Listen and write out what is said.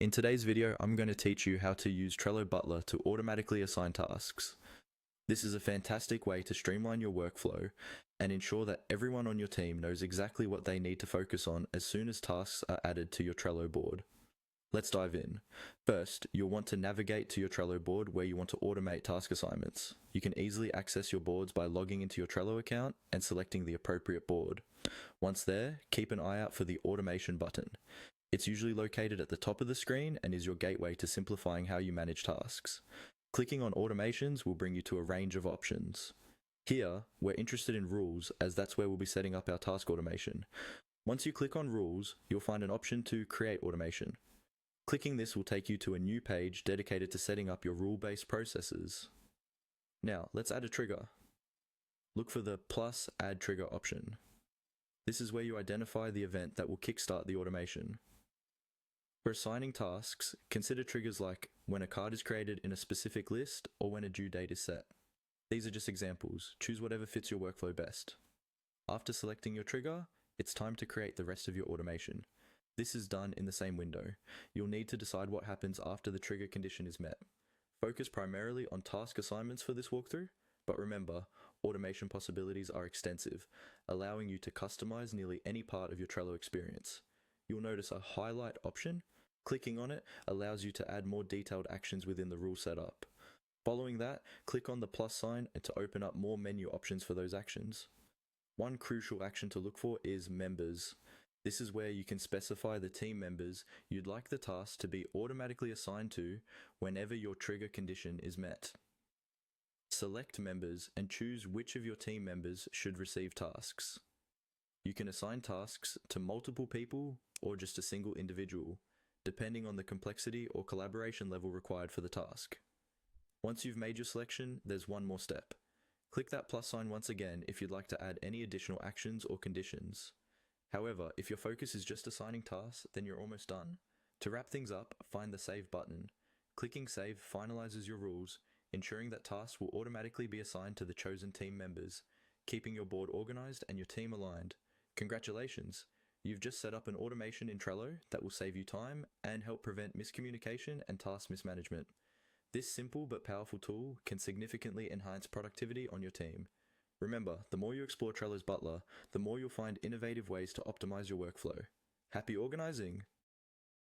In today's video, I'm going to teach you how to use Trello Butler to automatically assign tasks. This is a fantastic way to streamline your workflow and ensure that everyone on your team knows exactly what they need to focus on as soon as tasks are added to your Trello board. Let's dive in. First, you'll want to navigate to your Trello board where you want to automate task assignments. You can easily access your boards by logging into your Trello account and selecting the appropriate board. Once there, keep an eye out for the automation button. It's usually located at the top of the screen and is your gateway to simplifying how you manage tasks. Clicking on automations will bring you to a range of options. Here, we're interested in rules as that's where we'll be setting up our task automation. Once you click on rules, you'll find an option to create automation. Clicking this will take you to a new page dedicated to setting up your rule-based processes. Now, let's add a trigger. Look for the plus add trigger option. This is where you identify the event that will kickstart the automation. For assigning tasks, consider triggers like when a card is created in a specific list or when a due date is set. These are just examples. Choose whatever fits your workflow best. After selecting your trigger, it's time to create the rest of your automation. This is done in the same window. You'll need to decide what happens after the trigger condition is met. Focus primarily on task assignments for this walkthrough, but remember, automation possibilities are extensive, allowing you to customize nearly any part of your Trello experience. You'll notice a highlight option. Clicking on it allows you to add more detailed actions within the rule setup. Following that, click on the plus sign to open up more menu options for those actions. One crucial action to look for is members. This is where you can specify the team members you'd like the task to be automatically assigned to whenever your trigger condition is met. Select members and choose which of your team members should receive tasks. You can assign tasks to multiple people or just a single individual, depending on the complexity or collaboration level required for the task. Once you've made your selection, there's one more step. Click that plus sign once again if you'd like to add any additional actions or conditions. However, if your focus is just assigning tasks, then you're almost done. To wrap things up, find the Save button. Clicking Save finalizes your rules, ensuring that tasks will automatically be assigned to the chosen team members, keeping your board organized and your team aligned. Congratulations! You've just set up an automation in Trello that will save you time and help prevent miscommunication and task mismanagement. This simple but powerful tool can significantly enhance productivity on your team. Remember, the more you explore Trello's Butler, the more you'll find innovative ways to optimize your workflow. Happy organizing!